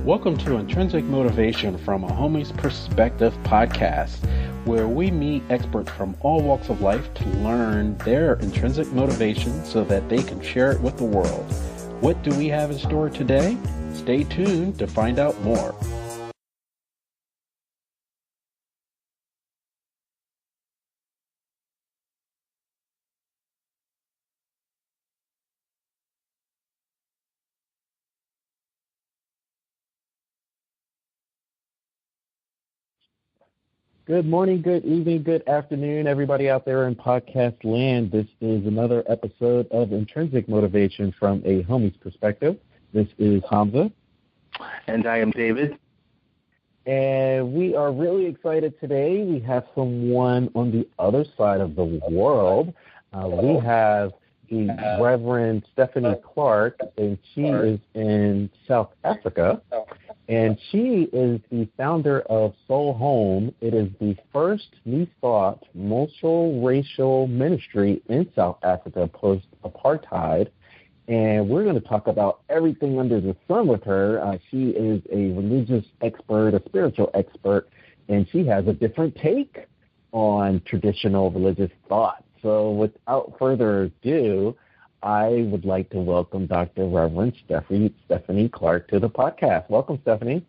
Welcome to Intrinsic Motivation from a Homie's Perspective podcast, where we meet experts from all walks of life to learn their intrinsic motivation so that they can share it with the world. What do we have in store today? Stay tuned to find out more. Good morning, good evening, good afternoon, everybody out there in podcast land. This is another episode of Intrinsic Motivation from a Homie's Perspective. This is Hamza. And I am David. And we are really excited today. We have someone on the other side of the world. We have the Reverend Stephanie Clarke, and she is in South Africa. And she is the founder of Soul Home. It is the first New Thought multiracial ministry in South Africa post-apartheid. And we're going to talk about everything under the sun with her. She is a religious expert, a spiritual expert, and she has a different take on traditional religious thought. So without further ado, I would like to welcome Dr. Reverend Stephanie Clarke to the podcast. Welcome, Stephanie.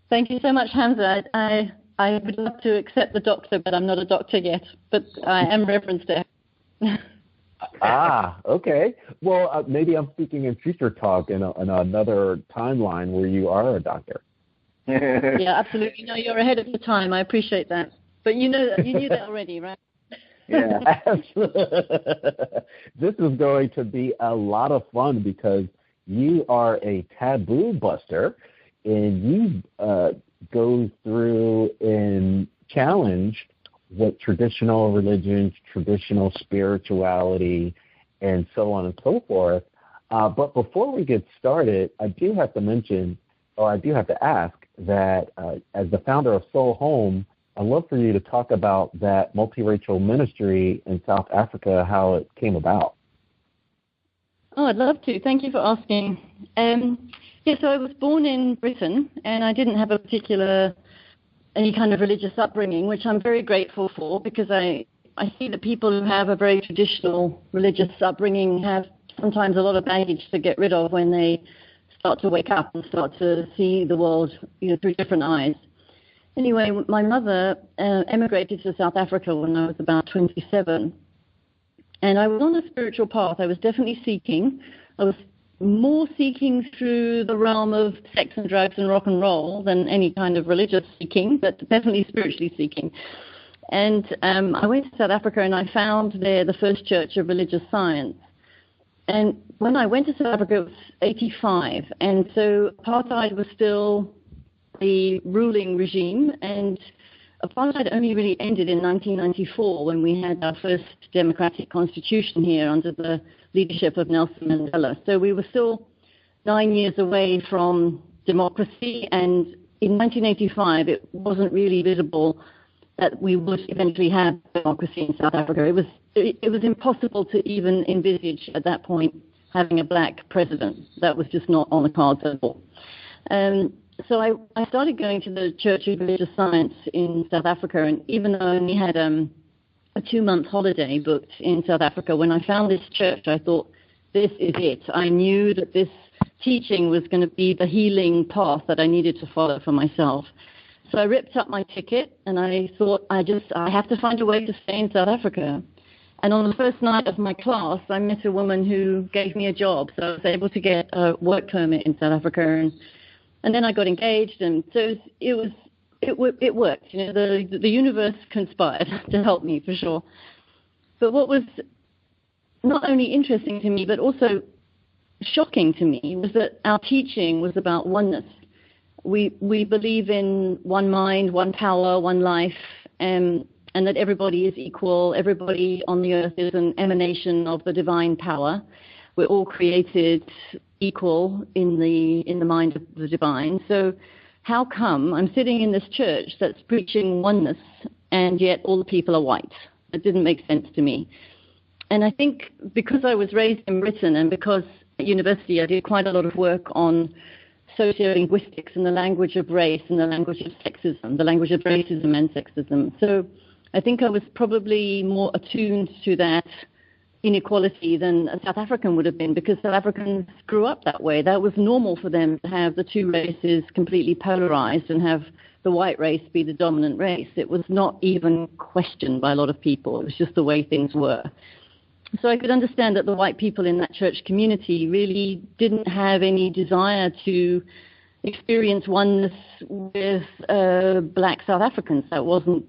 Thank you so much, Hamza. I would love to accept the doctor, but I'm not a doctor yet. But I am Reverend Steph. Okay. Well, maybe I'm speaking in future talk in another timeline where you are a doctor. Yeah, absolutely. No, you're ahead of your time. I appreciate that. But you knew that already, right? Yeah, absolutely. This is going to be a lot of fun because you are a taboo buster, and you go through and challenge what traditional religions, traditional spirituality, and so on and so forth. But before we get started, I do have to ask that as the founder of Soul Home, I'd love for you to talk about that multiracial ministry in South Africa, how it came about. Oh, I'd love to. Thank you for asking. So I was born in Britain, and I didn't have any kind of religious upbringing, which I'm very grateful for, because I see that people who have a very traditional religious upbringing have sometimes a lot of baggage to get rid of when they start to wake up and start to see the world, through different eyes. Anyway, my mother emigrated to South Africa when I was about 27, and I was on a spiritual path. I was definitely seeking. I was more seeking through the realm of sex and drugs and rock and roll than any kind of religious seeking, but definitely spiritually seeking. And I went to South Africa, and I found there the first church of religious science. And when I went to South Africa, it was 1985, and so apartheid was still the ruling regime, and apartheid only really ended in 1994 when we had our first democratic constitution here under the leadership of Nelson Mandela. So we were still 9 years away from democracy, and in 1985 it wasn't really visible that we would eventually have democracy in South Africa. It was impossible to even envisage at that point having a black president. That was just not on the cards at all. So I started going to the Church of Religious Science in South Africa, and even though I only had a 2-month holiday booked in South Africa, when I found this church, I thought, this is it. I knew that this teaching was going to be the healing path that I needed to follow for myself. So I ripped up my ticket, and I thought, I have to find a way to stay in South Africa. And on the first night of my class, I met a woman who gave me a job, so I was able to get a work permit in South Africa, and then I got engaged, and so it worked. The universe conspired to help me, for sure. But what was not only interesting to me, but also shocking to me, was that our teaching was about oneness. We believe in one mind, one power, one life, and that everybody is equal. Everybody on the earth is an emanation of the divine power. We're all created equal in the mind of the divine. So how come I'm sitting in this church that's preaching oneness, and yet all the people are white? It didn't make sense to me. And I think because I was raised in Britain, and because at university I did quite a lot of work on sociolinguistics and the language of race and the language of sexism, the language of racism and sexism. So I think I was probably more attuned to that inequality than a South African would have been, because South Africans grew up that way. That was normal for them to have the two races completely polarized and have the white race be the dominant race. It was not even questioned by a lot of people. It was just the way things were. So I could understand that the white people in that church community really didn't have any desire to experience oneness with black South Africans. That wasn't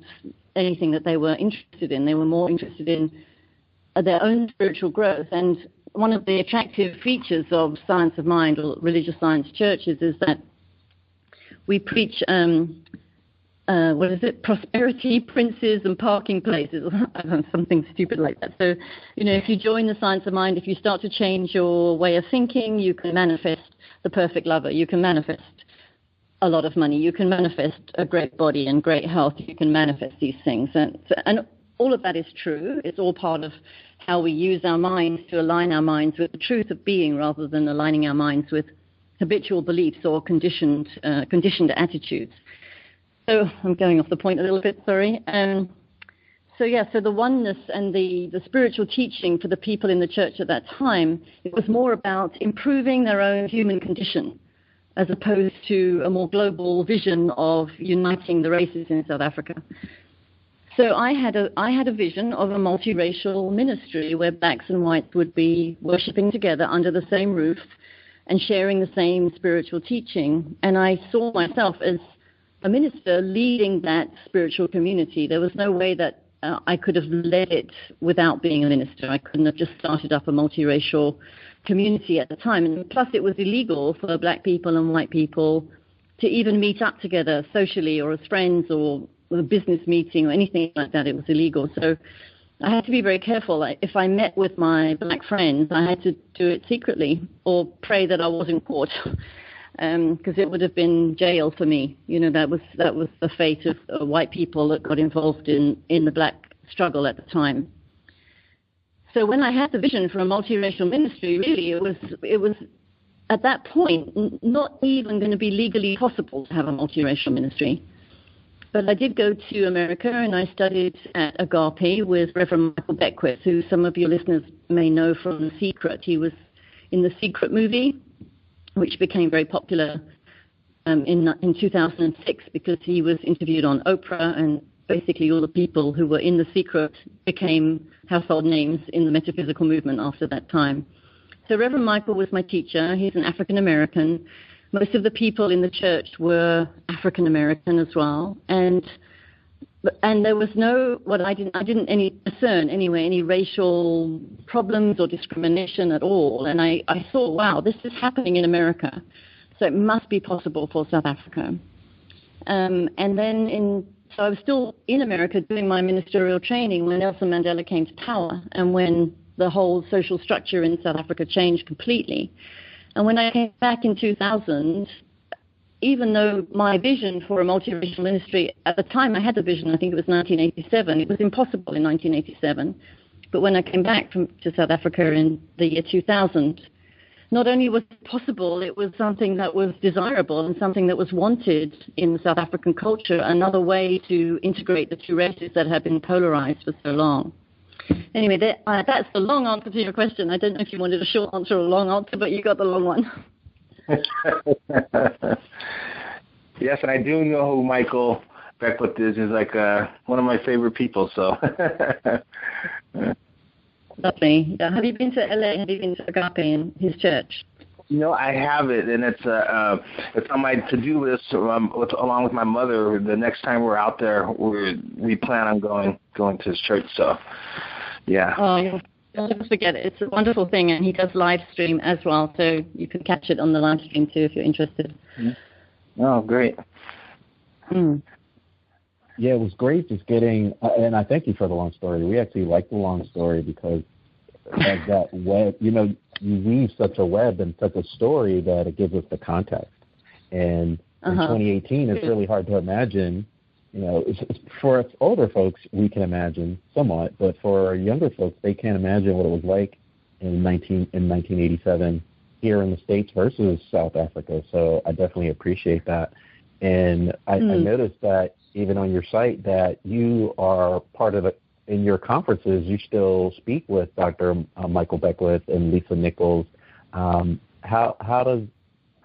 anything that they were interested in. They were more interested in their own spiritual growth. And one of the attractive features of Science of Mind or religious science churches is that we preach, prosperity, princes, and parking places, something stupid like that. So, if you join the Science of Mind, if you start to change your way of thinking, you can manifest the perfect lover. You can manifest a lot of money. You can manifest a great body and great health. You can manifest these things. And all of that is true. It's all part of how we use our minds to align our minds with the truth of being, rather than aligning our minds with habitual beliefs or conditioned attitudes. So I'm going off the point a little bit, sorry. So the oneness and the spiritual teaching for the people in the church at that time, it was more about improving their own human condition, as opposed to a more global vision of uniting the races in South Africa. So I had a vision of a multiracial ministry where blacks and whites would be worshiping together under the same roof and sharing the same spiritual teaching. And I saw myself as a minister leading that spiritual community. There was no way that I could have led it without being a minister. I couldn't have just started up a multiracial community at the time. And plus, it was illegal for black people and white people to even meet up together socially or as friends or with a business meeting or anything like that. It was illegal. So I had to be very careful. If I met with my black friends, I had to do it secretly or pray that I wasn't caught, because it would have been jail for me. That was the fate of white people that got involved in the black struggle at the time. So when I had the vision for a multiracial ministry, really it was at that point not even going to be legally possible to have a multiracial ministry. But I did go to America, and I studied at Agape with Reverend Michael Beckwith, who some of your listeners may know from The Secret. He was in The Secret movie, which became very popular in 2006 because he was interviewed on Oprah, and basically all the people who were in The Secret became household names in the metaphysical movement after that time. So Reverend Michael was my teacher. He's an African American. Most of the people in the church were African American as well, and there was I didn't discern anyway any racial problems or discrimination at all. And I thought, wow, this is happening in America, so it must be possible for South Africa. So I was still in America doing my ministerial training when Nelson Mandela came to power, and when the whole social structure in South Africa changed completely. And when I came back in 2000, even though my vision for a multiracial ministry, at the time I had the vision, I think it was 1987, it was impossible in 1987. But when I came back to South Africa in the year 2000, not only was it possible, it was something that was desirable and something that was wanted in the South African culture, another way to integrate the two races that had been polarized for so long. Anyway, that's the long answer to your question. I don't know if you wanted a short answer or a long answer, but you got the long one. Yes, and I do know who Michael Beckwith is. He's like one of my favorite people. So. Lovely. Yeah. Have you been to LA? Have you been to Agape in his church? I have it, and it's on my to-do list along with my mother. The next time we're out there, we plan on going to his church. So, yeah. Oh, you'll never forget it. It's a wonderful thing, and he does live stream as well, so you can catch it on the live stream too if you're interested. Mm-hmm. Oh, great. Mm. Yeah, it was great just getting, and I thank you for the long story. We actually like the long story because of that web, you weave such a web and such a story that it gives us the context. And in 2018, it's really hard to imagine, for us older folks, we can imagine somewhat, but for younger folks, they can't imagine what it was like in 1987 here in the States versus South Africa. So I definitely appreciate that. And I noticed that even on your site that you are part of it. In your conferences, you still speak with Dr. Michael Beckwith and Lisa Nichols. How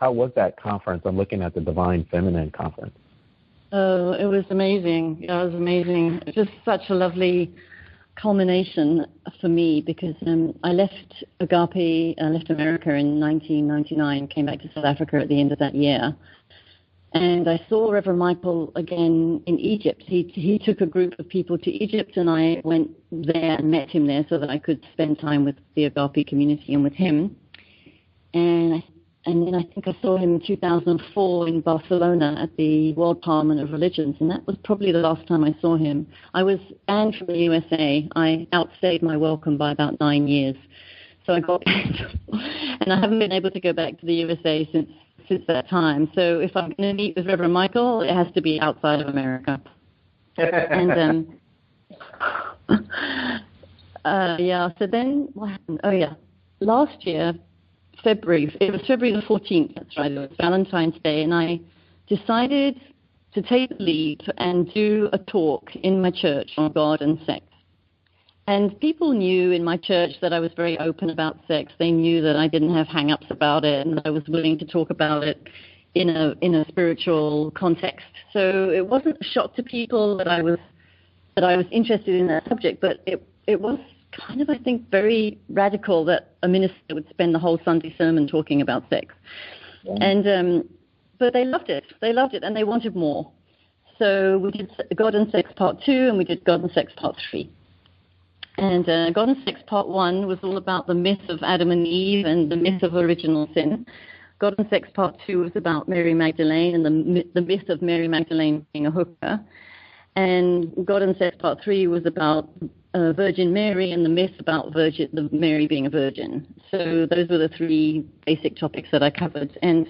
was that conference? I'm looking at the Divine Feminine conference. Oh, it was amazing. It was amazing. Just such a lovely culmination for me because I left Agape, I left America in 1999, came back to South Africa at the end of that year. And I saw Reverend Michael again in Egypt. He took a group of people to Egypt, and I went there and met him there so that I could spend time with the Agape community and with him. And then I think I saw him in 2004 in Barcelona at the World Parliament of Religions, and that was probably the last time I saw him. I was banned from the USA. I outstayed my welcome by about 9 years. So I got banned, and I haven't been able to go back to the USA since that time. So if I'm going to meet with Reverend Michael, it has to be outside of America. And so then what happened? Oh yeah, last year, February, it was February the 14th, that's right, it was Valentine's Day, and I decided to take the lead and do a talk in my church on God and sex. And people knew in my church that I was very open about sex. They knew that I didn't have hang-ups about it and that I was willing to talk about it in a spiritual context. So it wasn't a shock to people that I was interested in that subject, but it was kind of, I think, very radical that a minister would spend the whole Sunday sermon talking about sex. Yeah. And but they loved it. They loved it, and they wanted more. So we did God and Sex Part 2, and we did God and Sex Part 3. And God and Sex Part 1 was all about the myth of Adam and Eve and the myth of original sin. God and Sex Part 2 was about Mary Magdalene and the myth of Mary Magdalene being a hooker. And God and Sex Part 3 was about Virgin Mary and the myth about Mary being a virgin. So those were the three basic topics that I covered. And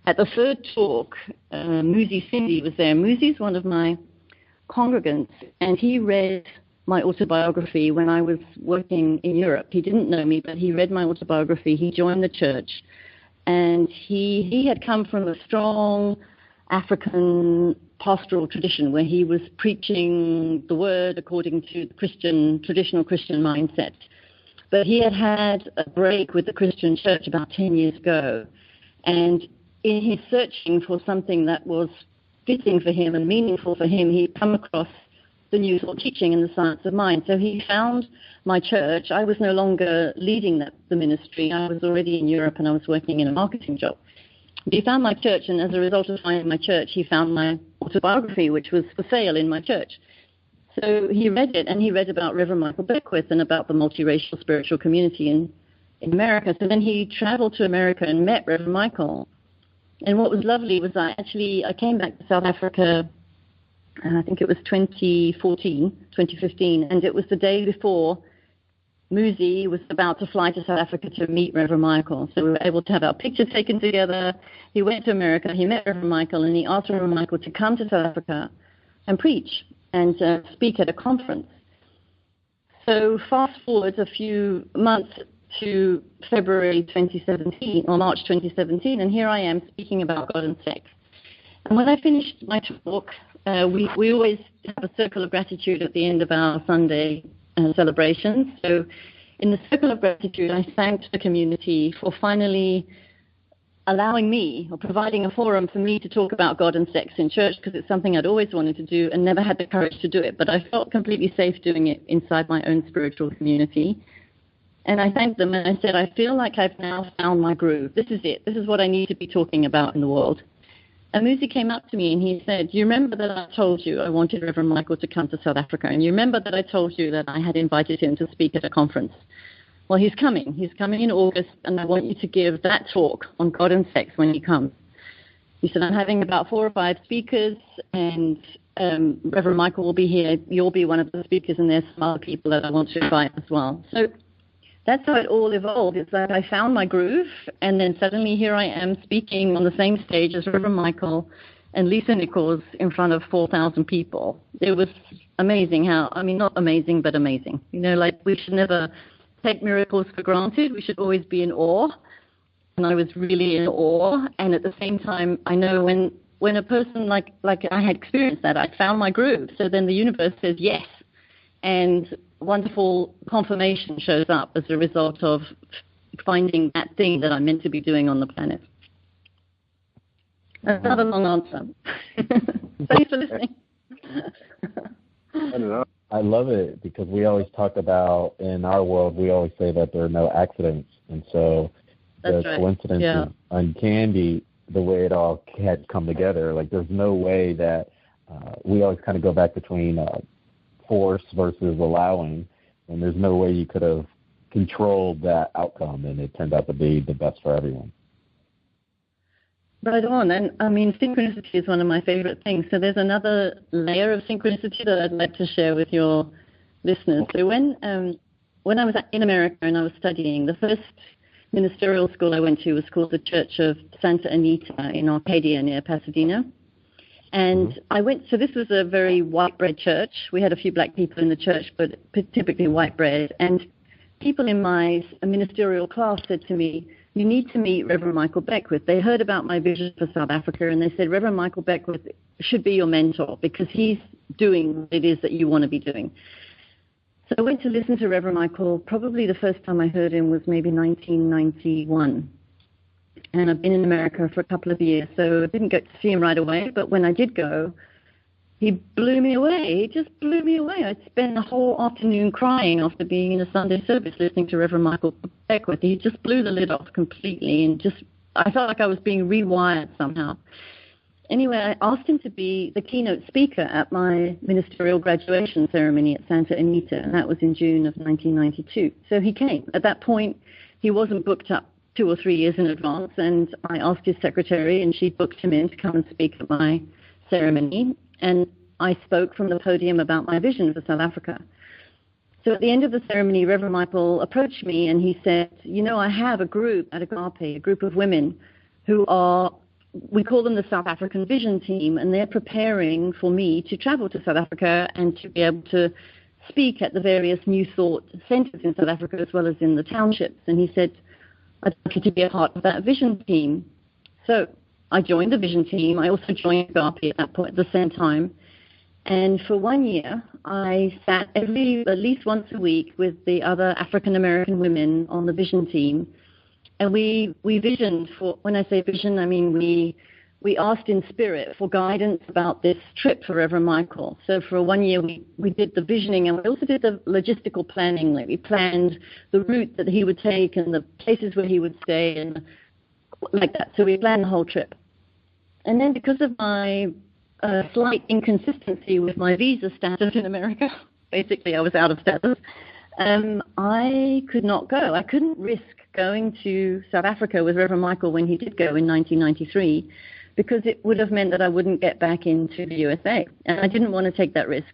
at the third talk, Muzi Cindy was there. Muzi's one of my congregants, and he read my autobiography when I was working in Europe. He didn't know me, but he read my autobiography. He joined the church, and he had come from a strong African pastoral tradition where he was preaching the word according to the traditional Christian mindset. But he had had a break with the Christian church about 10 years ago, and in his searching for something that was fitting for him and meaningful for him, he'd come across the New Thought teaching in the science of mind. So he found my church. I was no longer leading the ministry. I was already in Europe, and I was working in a marketing job. He found my church, and as a result of finding my church, he found my autobiography, which was for sale in my church. So he read it, and he read about Reverend Michael Beckwith and about the multiracial spiritual community in America. So then he traveled to America and met Reverend Michael. And what was lovely was I came back to South Africa, and I think it was 2015, and it was the day before Muzi was about to fly to South Africa to meet Reverend Michael. So we were able to have our picture taken together. He went to America, he met Reverend Michael, and he asked Reverend Michael to come to South Africa and preach and speak at a conference. So fast forward a few months to February 2017, or March 2017, and here I am speaking about God and sex. And when I finished my talk, we always have a circle of gratitude at the end of our Sunday celebrations. So in the circle of gratitude, I thanked the community for finally allowing me or providing a forum for me to talk about God and sex in church, because it's something I'd always wanted to do and never had the courage to do it. But I felt completely safe doing it inside my own spiritual community. And I thanked them, and I said, I feel like I've now found my groove. This is it. This is what I need to be talking about in the world. And Muzi came up to me and he said, you remember that I told you I wanted Reverend Michael to come to South Africa? And you remember that I told you that I had invited him to speak at a conference? Well, he's coming. He's coming in August, and I want you to give that talk on God and sex when he comes. He said, I'm having about 4 or 5 speakers, and Reverend Michael will be here. You'll be one of the speakers, and there's some other people that I want to invite as well. So that's how it all evolved. It's that I found my groove, and then suddenly here I am speaking on the same stage as Reverend Michael and Lisa Nichols in front of 4,000 people. It was amazing not amazing, but amazing. You know, like we should never take miracles for granted. We should always be in awe. and I was really in awe. And at the same time, I know when a person like I had experienced that, I found my groove. So then the universe says yes, and wonderful confirmation shows up as a result of finding that thing that I'm meant to be doing on the planet. Another long answer. Thanks for listening. I don't know. I love it because we always talk about, in our world, we always say that there are no accidents. And so the coincidence is uncanny the way it all had come together. Like, there's no way that we always kind of go back between force versus allowing, and there's no way you could have controlled that outcome, and it turned out to be the best for everyone. Right on. And I mean, synchronicity is one of my favorite things. So there's another layer of synchronicity that I'd like to share with your listeners. So when I was in America and I was studying, the first ministerial school I went to was called the Church of Santa Anita in Arcadia near Pasadena. And I went, so this was a very white bread church. We had a few black people in the church, but typically white bread. And people in my ministerial class said to me, you need to meet Reverend Michael Beckwith. They heard about my vision for South Africa, and they said, Reverend Michael Beckwith should be your mentor because he's doing what it is that you want to be doing. So I went to listen to Reverend Michael. Probably the first time I heard him was maybe 1991. And I've been in America for a couple of years, so I didn't get to see him right away. But when I did go, he blew me away. He just blew me away. I'd spent the whole afternoon crying after being in a Sunday service listening to Reverend Michael Beckwith. He just blew the lid off completely, and I felt like I was being rewired somehow. Anyway, I asked him to be the keynote speaker at my ministerial graduation ceremony at Santa Anita, and that was in June of 1992. So he came. At that point, he wasn't booked up 2 or 3 years in advance, and I asked his secretary, and she booked him in to come and speak at my ceremony. And I spoke from the podium about my vision for South Africa. So at the end of the ceremony, Reverend Michael approached me and he said, you know, I have a group at Agape, a group of women who are, we call them the South African Vision Team, and they're preparing for me to travel to South Africa and to be able to speak at the various New Thought centers in South Africa as well as in the townships. And he said, I'd like you to be a part of that vision team. So I joined the vision team. I also joined Agape at that point, at the same time. And for 1 year, I sat at least once a week with the other African-American women on the vision team. And we visioned for, when I say vision, I mean we asked in spirit for guidance about this trip for Reverend Michael. So for 1 year, we did the visioning, and we also did the logistical planning. Like, we planned the route that he would take and the places where he would stay and like that. So we planned the whole trip. And then because of my slight inconsistency with my visa status in America, basically I was out of status, I could not go. I couldn't risk going to South Africa with Reverend Michael when he did go in 1993, because it would have meant that I wouldn't get back into the USA. And I didn't want to take that risk.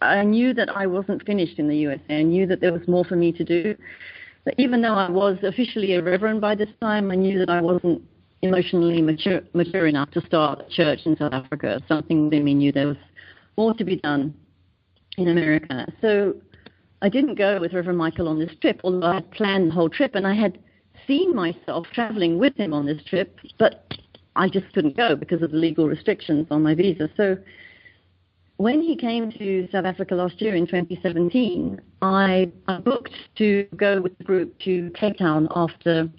I knew that I wasn't finished in the USA. I knew that there was more for me to do. But even though I was officially a reverend by this time, I knew that I wasn't emotionally mature enough to start a church in South Africa. Something within me knew there was more to be done in America. So I didn't go with Reverend Michael on this trip, although I had planned the whole trip, and I had seen myself traveling with him on this trip, but I just couldn't go because of the legal restrictions on my visa. So when he came to South Africa last year in 2017, I booked to go with the group to Cape Town after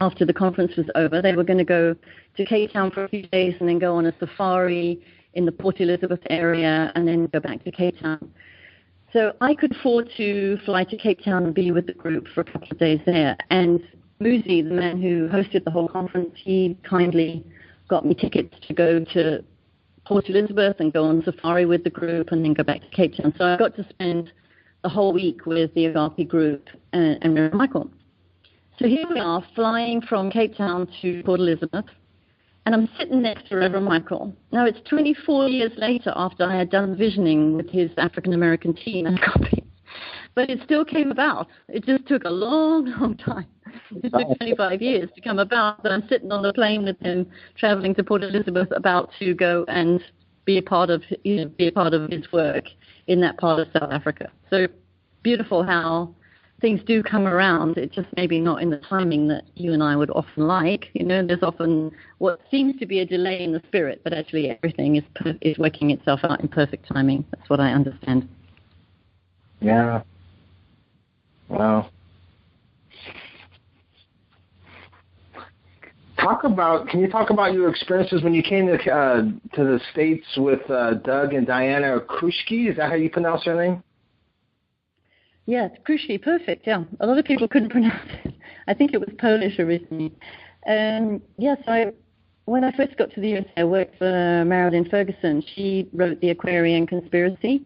the conference was over. They were going to go to Cape Town for a few days and then go on a safari in the Port Elizabeth area and then go back to Cape Town. So I could afford to fly to Cape Town and be with the group for a couple of days there. And Muzi, the man who hosted the whole conference, he kindly got me tickets to go to Port Elizabeth and go on safari with the group and then go back to Cape Town. So I got to spend the whole week with the Agape group and Reverend Michael. So here we are, flying from Cape Town to Port Elizabeth, and I'm sitting next to Reverend Michael. Now, it's 24 years later after I had done visioning with his African-American team at Agape, but it still came about. It just took a long, long time. It took 25 years to come about, but I'm sitting on the plane with him, traveling to Port Elizabeth, about to go and be a part of his work in that part of South Africa. So beautiful how things do come around. It's just maybe not in the timing that you and I would often like. There's often what seems to be a delay in the spirit, but actually everything is working itself out in perfect timing. That's what I understand. Yeah. Wow. Can you talk about your experiences when you came to the States with Doug and Diana Kruschke? Is that how you pronounce her name? Yeah, Kruschke, perfect, yeah. A lot of people couldn't pronounce it. I think it was Polish originally. So when I first got to the US, I worked for Marilyn Ferguson. She wrote The Aquarian Conspiracy,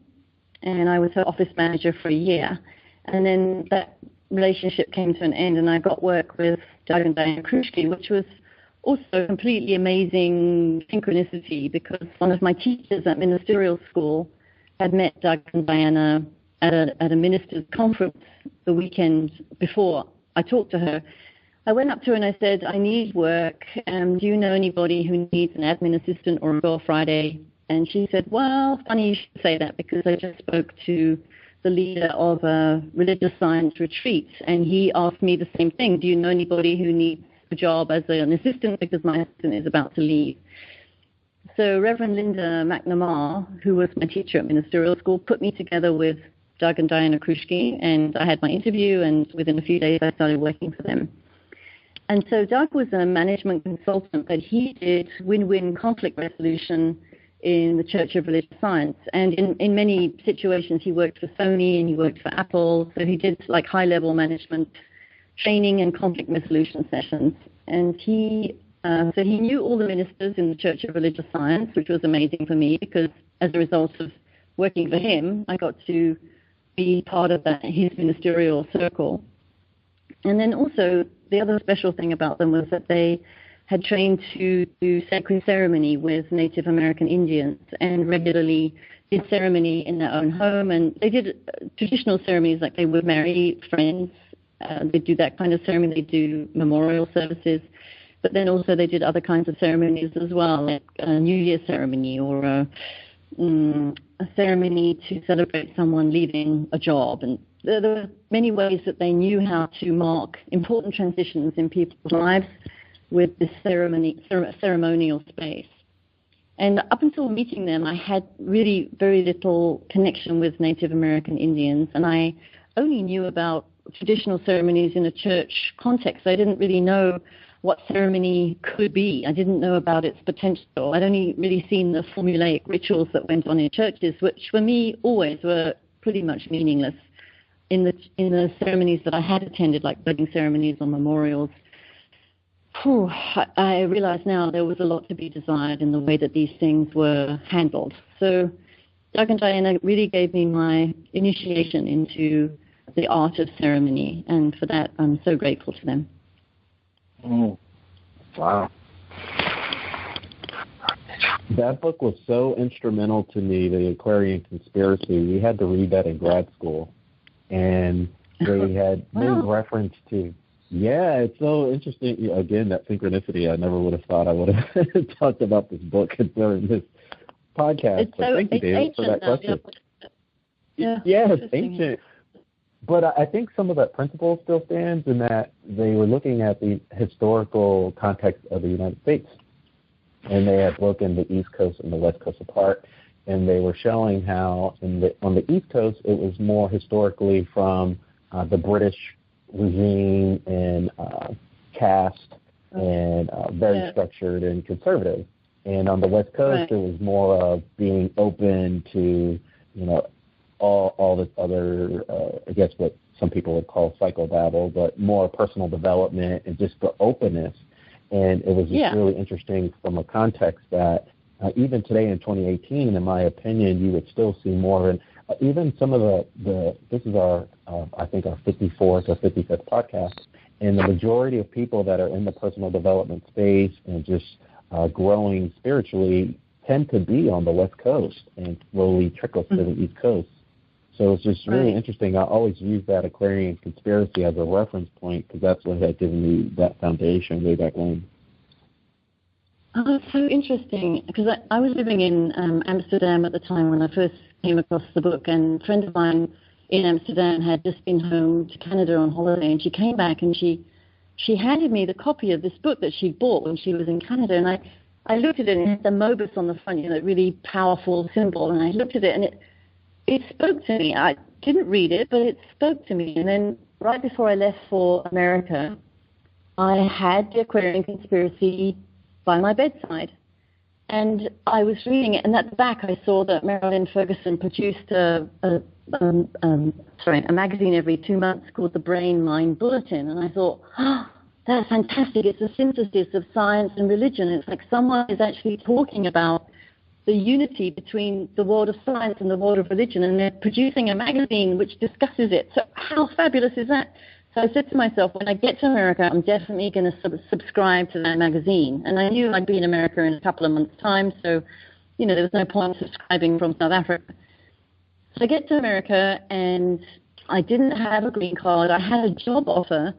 and I was her office manager for a year. And then that relationship came to an end, and I got work with Doug and Diana Kruschke, which was also completely amazing synchronicity, because one of my teachers at ministerial school had met Doug and Diana at a minister's conference the weekend before I talked to her. I went up to her and I said, I need work. Do you know anybody who needs an admin assistant or a Girl Friday? And she said, well, funny you should say that, because I just spoke to the leader of a religious science retreat, and he asked me the same thing. Do you know anybody who needs a job as an assistant, because my assistant is about to leave? So Reverend Linda McNamara, who was my teacher at ministerial school, put me together with Doug and Diana Kruschke, and I had my interview, and within a few days I started working for them. And so Doug was a management consultant, but he did win-win conflict resolution in the Church of Religious Science. And in many situations he worked for Sony and he worked for Apple, so he did like high-level management training and conflict resolution sessions. And he knew all the ministers in the Church of Religious Science, which was amazing for me, because as a result of working for him, I got to be part of his ministerial circle. And then also the other special thing about them was that they had trained to do sacred ceremony with Native American Indians, and regularly did ceremony in their own home. And they did traditional ceremonies, like they would marry friends. They do that kind of ceremony. They do memorial services. But then also they did other kinds of ceremonies as well, like a New Year ceremony or a ceremony to celebrate someone leaving a job. And there were many ways that they knew how to mark important transitions in people's lives with this ceremonial space. And up until meeting them, I had really very little connection with Native American Indians, and I only knew about traditional ceremonies in a church context. I didn't really know what ceremony could be. I didn't know about its potential. I'd only really seen the formulaic rituals that went on in churches, which for me always were pretty much meaningless. In the ceremonies that I had attended, like wedding ceremonies or memorials, I realize now there was a lot to be desired in the way that these things were handled. So Doug and Diana really gave me my initiation into the art of ceremony, and for that I'm so grateful to them. Wow. That book was so instrumental to me, The Aquarian Conspiracy. We had to read that in grad school, and they had made reference to, it's so interesting. Again, that synchronicity, I never would have thought I would have talked about this book during this podcast. Thank you, David, for that question. It's ancient. But I think some of that principle still stands in that they were looking at the historical context of the United States. And they had broken the East Coast and the West Coast apart. And they were showing how on the East Coast it was more historically from the British regime and caste and very structured and conservative. And on the West Coast it was more of being open to, all this other, I guess what some people would call psychobabble, but more personal development and just the openness. And it was just really interesting from a context that even today in 2018, in my opinion, you would still see more. And even some of this is our, I think our 54th or 55th podcast, and the majority of people that are in the personal development space and just growing spiritually tend to be on the West Coast and slowly trickle to the East Coast. So it's just really interesting. I always use that Aquarian Conspiracy as a reference point because that's what had given me that foundation way back when. Oh, that's so interesting, because I was living in Amsterdam at the time when I first came across the book, and a friend of mine in Amsterdam had just been home to Canada on holiday, and she came back and she handed me the copy of this book that she bought when she was in Canada, and I looked at it, and it had the Mobus on the front, really powerful symbol, and I looked at it, and it spoke to me. I didn't read it, but it spoke to me. And then right before I left for America, I had The Aquarian Conspiracy by my bedside. And I was reading it, and at the back I saw that Marilyn Ferguson produced a magazine every 2 months called the Brain Mind Bulletin. And I thought, that's fantastic. It's a synthesis of science and religion. It's like someone is actually talking about the unity between the world of science and the world of religion, and they're producing a magazine which discusses it. So how fabulous is that? So I said to myself, when I get to America, I'm definitely going to subscribe to that magazine. And I knew I'd be in America in a couple of months' time, so, there was no point subscribing from South Africa. So I get to America, and I didn't have a green card. I had a job offer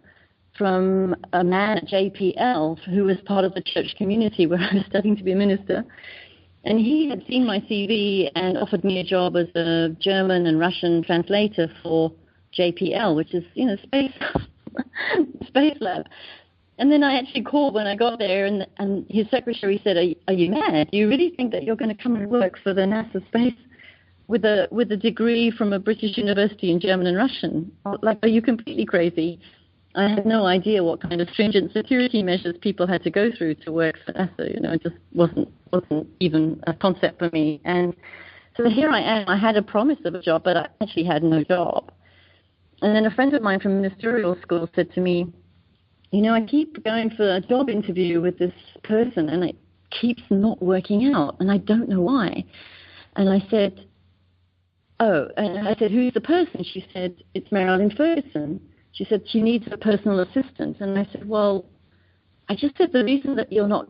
from a man at JPL who was part of the church community where I was studying to be a minister. And he had seen my CV and offered me a job as a German and Russian translator for JPL, which is, space lab. And then I actually called when I got there, and his secretary said, are you mad? Do you really think that you're going to come and work for the NASA space with a degree from a British university in German and Russian? Like, are you completely crazy? I had no idea what kind of stringent security measures people had to go through to work for NASA. It just wasn't even a concept for me. And so here I am. I had a promise of a job, but I actually had no job. And then a friend of mine from ministerial school said to me, I keep going for a job interview with this person, and it keeps not working out, and I don't know why. And I said, who's the person? She said, it's Marilyn Ferguson. She said she needs a personal assistant. And I said, well, I just said the reason that you're not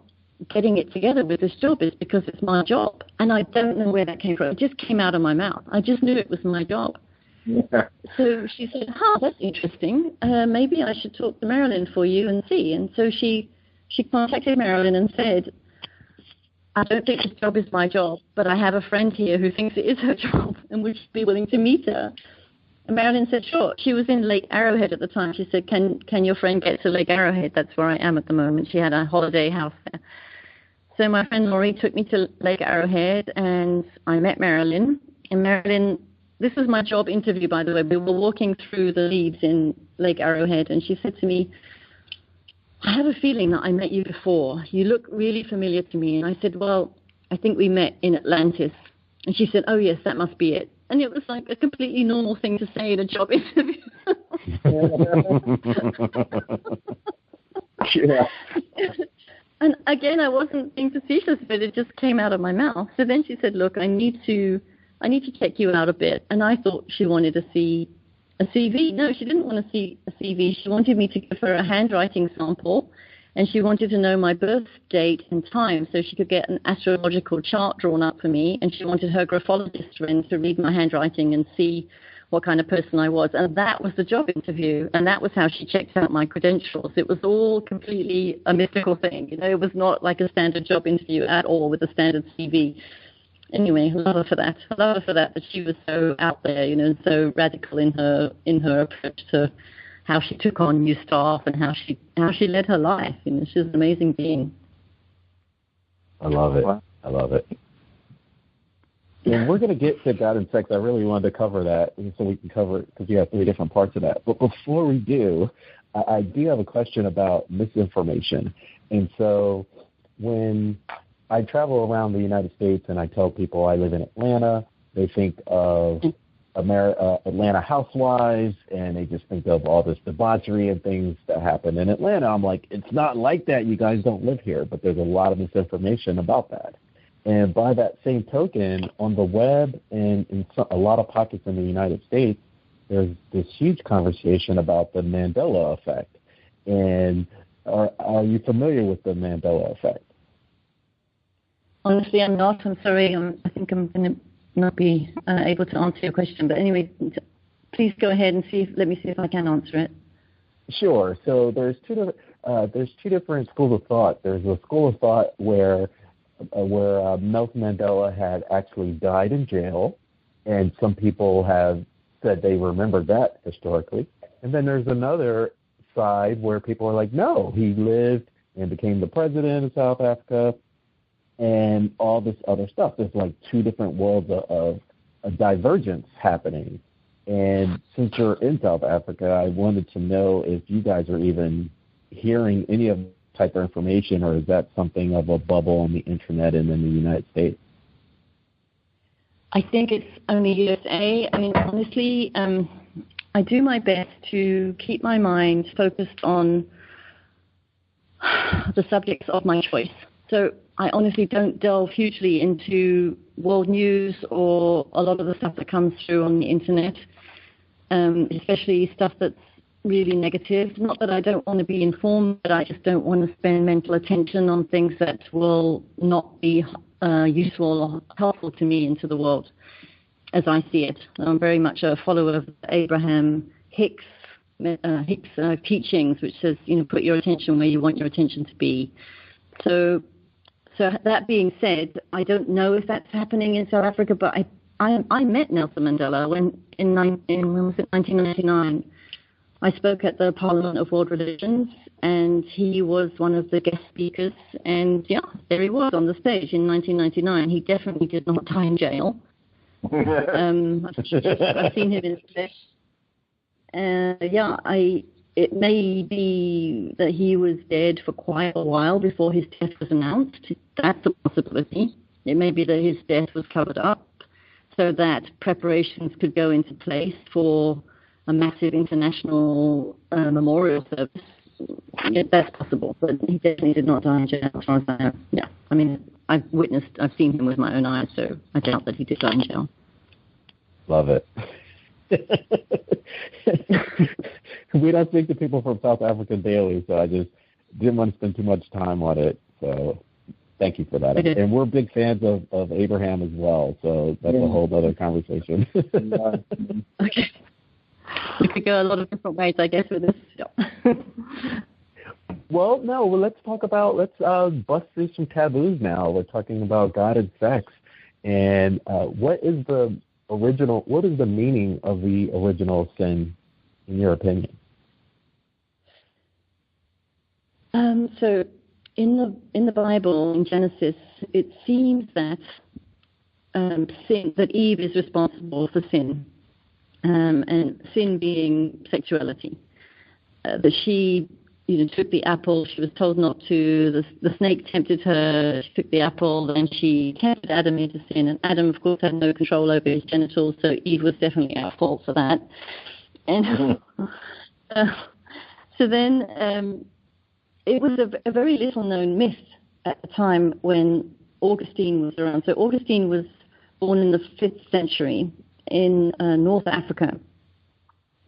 getting it together with this job is because it's my job. And I don't know where that came from. It just came out of my mouth. I just knew it was my job. Yeah. So she said, that's interesting. Maybe I should talk to Marilyn for you and see. And so she contacted Marilyn and said, I don't think this job is my job, but I have a friend here who thinks it is her job and would be willing to meet her. And Marilyn said, sure. She was in Lake Arrowhead at the time. She said, can your friend get to Lake Arrowhead? That's where I am at the moment. She had a holiday house there. So my friend Laurie took me to Lake Arrowhead, and I met Marilyn. And Marilyn, this was my job interview, by the way. We were walking through the leaves in Lake Arrowhead, and she said to me, I have a feeling that I met you before. You look really familiar to me. And I said, well, I think we met in Atlantis. And she said, oh, yes, that must be it. And it was like a completely normal thing to say in a job interview. Yeah. And again, I wasn't being facetious, but it just came out of my mouth. So then she said, look, I need to check you out a bit. And I thought she wanted to see a CV. No, she didn't want to see a CV. She wanted me to give her a handwriting sample, and she wanted to know my birth date and time so she could get an astrological chart drawn up for me, and she wanted her graphologist friend to read my handwriting and see what kind of person I was. And that was the job interview, and that was how she checked out my credentials. It was all completely a mystical thing. It was not like a standard job interview at all with a standard CV. Anyway, I love her for that. I love her for that she was so out there, so radical in her approach to how she took on new staff and how she led her life. She's an amazing being. I love it. I love it. And we're going to get to God and Sex. I really wanted to cover that so we can cover it because you have 3 different parts of that. But before we do, I do have a question about misinformation. And so when I travel around the United States and I tell people I live in Atlanta, they think of Atlanta housewives, and they just think of all this debauchery and things that happen in Atlanta. I'm like, it's not like that. You guys don't live here. But there's a lot of misinformation about that. And by that same token, on the web and in a lot of pockets in the United States, there's this huge conversation about the Mandela effect. And are you familiar with the Mandela effect? Honestly, I'm not. I'm sorry. I think I'm going to not be able to answer your question. But anyway, please go ahead and let me see if I can answer it. Sure. So there's two different schools of thought. There's a school of thought where Nelson Mandela had actually died in jail, and some people have said they remembered that historically. And then there's another side where people are like, no, he lived and became the president of South Africa and all this other stuff. There's like two different worlds of a divergence happening. And since you're in South Africa, I wanted to know if you guys are even hearing any of type of information, or is that something of a bubble on the internet and in the United States? I think it's only USA. I mean, honestly, I do my best to keep my mind focused on the subjects of my choice. So I honestly don't delve hugely into world news or a lot of the stuff that comes through on the internet, especially stuff that's really negative. Not that I don't want to be informed, but I just don't want to spend mental attention on things that will not be useful or helpful to me into the world as I see it. I'm very much a follower of Abraham Hicks teachings, which says, put your attention where you want your attention to be. So that being said, I don't know if that's happening in South Africa, but I met Nelson Mandela when was it 1999? I spoke at the Parliament of World Religions, and he was one of the guest speakers. And yeah, there he was on the stage in 1999. He definitely did not die in jail. I've seen him in flesh. It may be that he was dead for quite a while before his death was announced. That's a possibility. It may be that his death was covered up so that preparations could go into place for a massive international memorial service. Yeah, that's possible, but he definitely did not die in jail, as far as I know. Yeah, I mean, I've seen him with my own eyes, so I doubt that he did die in jail. Love it. We don't speak to people from South Africa daily, so I just didn't want to spend too much time on it. So thank you for that. Okay. And we're big fans of Abraham as well, so that's a whole other conversation. Okay. We could go a lot of different ways, I guess, with this. Well, let's bust through some taboos now. We're talking about God and sex. And what is the meaning of the original sin, in your opinion? So in the Bible, in Genesis, it seems that that Eve is responsible for sin, and sin being sexuality. That she took the apple. She was told not to. The snake tempted her. She took the apple. Then she tempted Adam into sin. And Adam, of course, had no control over his genitals, so Eve was definitely at fault for that. And so then it was a very little-known myth at the time when Augustine was around. So Augustine was born in the 5th century in North Africa.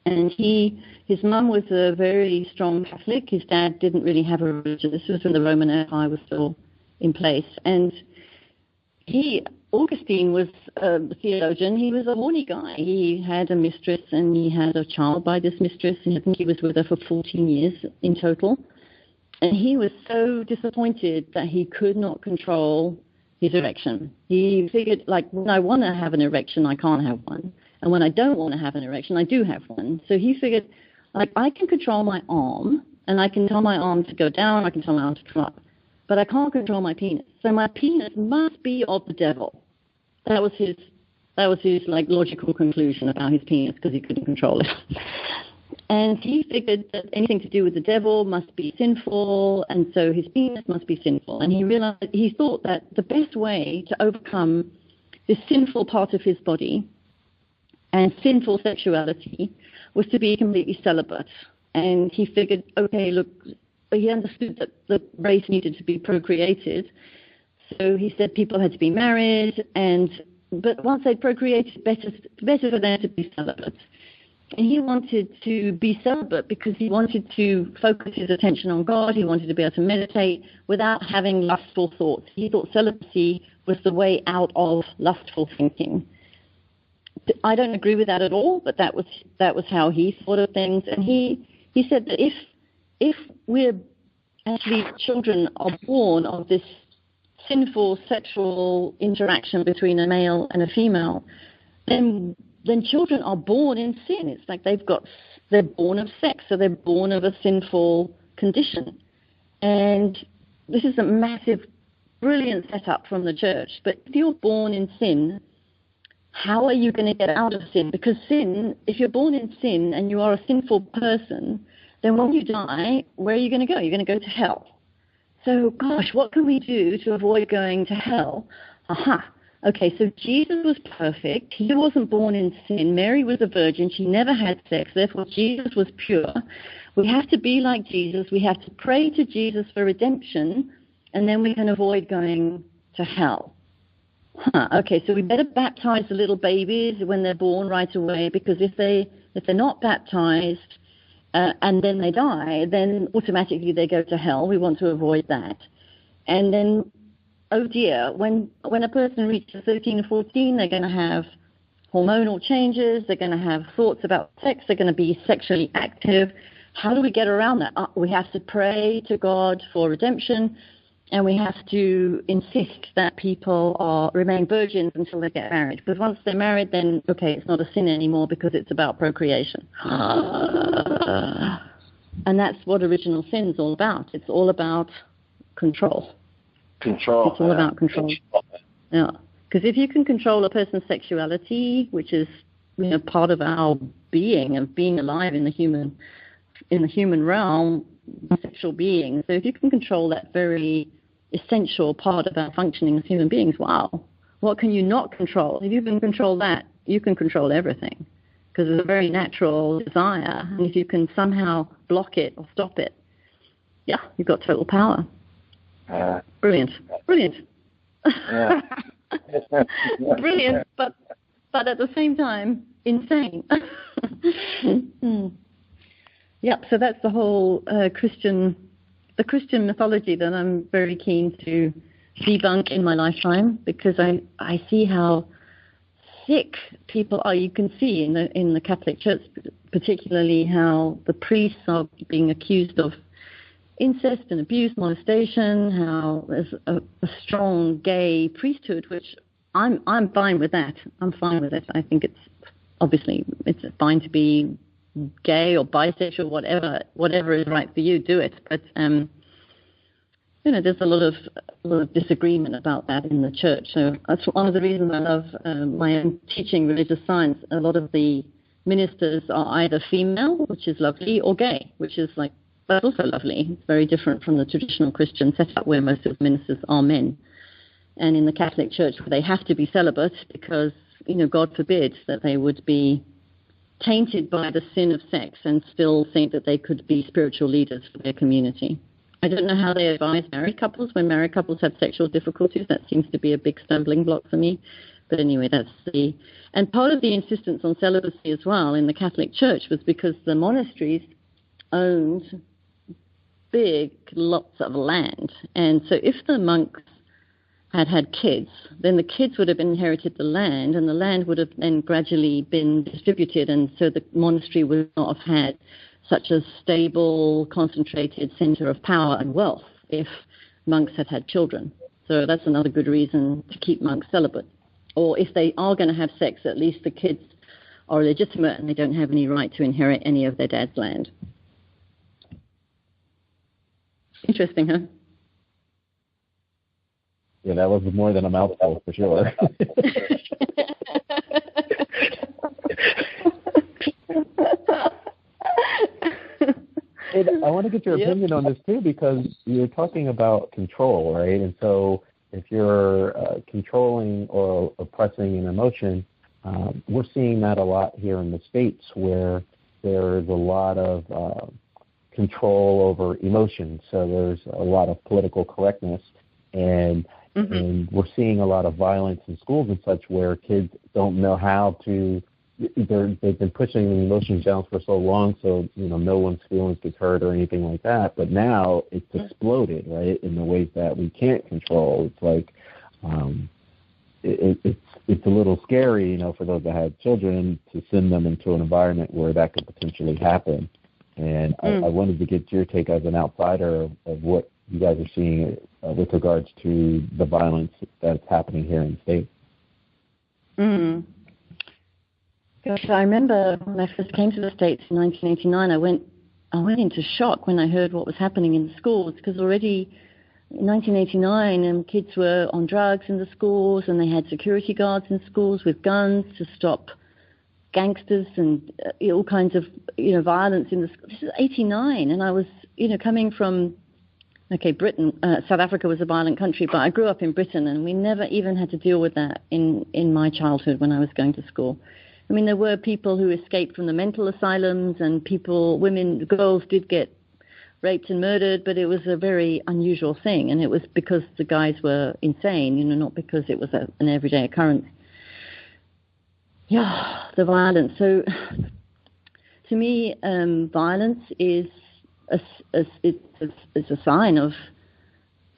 And his mum was a very strong Catholic. His dad didn't really have a religion. This was when the Roman Empire was still in place. And Augustine was a theologian. He was a horny guy. He had a mistress, and he had a child by this mistress, and I think he was with her for 14 years in total. And he was so disappointed that he could not control his erection. He figured, when I want to have an erection, I can't have one. And when I don't want to have an erection, I do have one. So he figured, I can control my arm, and I can tell my arm to go down, I can tell my arm to come up, but I can't control my penis. So my penis must be of the devil. That was his logical conclusion about his penis, because he couldn't control it. And he figured that anything to do with the devil must be sinful, and so his penis must be sinful. And he thought that the best way to overcome this sinful part of his body and sinful sexuality was to be completely celibate. And he figured, okay, look, he understood that the race needed to be procreated. So he said people had to be married, but once they'd procreated, better for them to be celibate. And he wanted to be celibate because he wanted to focus his attention on God. He wanted to be able to meditate without having lustful thoughts. He thought celibacy was the way out of lustful thinking. I don't agree with that at all, but that was how he thought of things. And he said that if we're actually children are born of this sinful sexual interaction between a male and a female, then then children are born in sin. It's like they're born of sex, so they're born of a sinful condition. And this is a massive, brilliant setup from the church. But if you're born in sin, how are you going to get out of sin? Because sin, if you're born in sin and you are a sinful person, then when you die, where are you going to go? You're going to go to hell. So, gosh, what can we do to avoid going to hell? Okay, so Jesus was perfect. He wasn't born in sin. Mary was a virgin. She never had sex. Therefore, Jesus was pure. We have to be like Jesus. We have to pray to Jesus for redemption, and then we can avoid going to hell. Okay, so we better baptize the little babies when they're born right away, because if they're not baptized and then they die, then automatically they go to hell. We want to avoid that. And then, oh dear, when a person reaches 13 or 14, they're going to have hormonal changes, they're going to have thoughts about sex, they're going to be sexually active. How do we get around that? We have to pray to God for redemption, and we have to insist that people remain virgins until they get married. Because once they're married, then, okay, it's not a sin anymore because it's about procreation. And that's what original sin is all about. It's all about control. Control. It's all about control. Yeah. Because if you can control a person's sexuality, which is, part of our being, of being alive in the human realm, sexual beings. So if you can control that very essential part of our functioning as human beings, wow, what can you not control? If you can control that, you can control everything, because it's a very natural desire. And if you can somehow block it or stop it, yeah, you've got total power. Brilliant. Yeah. Brilliant, but at the same time, insane. Yep, so that's the whole Christian mythology that I'm very keen to debunk in my lifetime, because I see how sick people are. You can see in the Catholic Church, particularly, how the priests are being accused of incest and abuse, molestation, how there's a strong gay priesthood, which I'm fine with that. I'm fine with it. I think it's fine to be gay or bisexual, whatever is right for you, do it. But there's a lot of disagreement about that in the church. So that's one of the reasons I love my own teaching religious science. A lot of the ministers are either female, which is lovely, or gay, which is that's also lovely. It's very different from the traditional Christian setup where most of the ministers are men. And in the Catholic Church, they have to be celibate because, God forbid that they would be tainted by the sin of sex and still think that they could be spiritual leaders for their community. I don't know how they advise married couples when married couples have sexual difficulties. That seems to be a big stumbling block for me. But anyway, and part of the insistence on celibacy as well in the Catholic Church was because the monasteries owned lots of land. And so if the monks had kids, then the kids would have inherited the land, and the land would have then gradually been distributed, and so the monastery would not have had such a stable, concentrated center of power and wealth if monks had children. So that's another good reason to keep monks celibate. Or if they are going to have sex, at least the kids are legitimate and they don't have any right to inherit any of their dad's land. Interesting, huh? Yeah, that was more than a mouthful for sure. I want to get your opinion on this too, because you're talking about control, right? And so if you're controlling or oppressing an emotion, we're seeing that a lot here in the States, where there's a lot of control over emotions. So there's a lot of political correctness, and we're seeing a lot of violence in schools and such, where kids don't know how to. They've been pushing the emotions down for so long, so no one's feelings gets hurt or anything like that. But now it's exploded, right, in the ways that we can't control. It's like it's a little scary, for those that have children, to send them into an environment where that could potentially happen. And I wanted to get your take as an outsider of what you guys are seeing with regards to the violence that's happening here in the States. Gosh, I remember when I first came to the States in 1989, I went into shock when I heard what was happening in the schools, because already in 1989 kids were on drugs in the schools, and they had security guards in schools with guns to stop gangsters and all kinds of violence in the schools. This is 89, and I was coming from Britain. South Africa was a violent country, but I grew up in Britain, and we never even had to deal with that in my childhood when I was going to school. I mean, there were people who escaped from the mental asylums, and girls did get raped and murdered, but it was a very unusual thing, and it was because the guys were insane, not because it was an everyday occurrence. Yeah, the violence. So, to me, violence is it's a sign of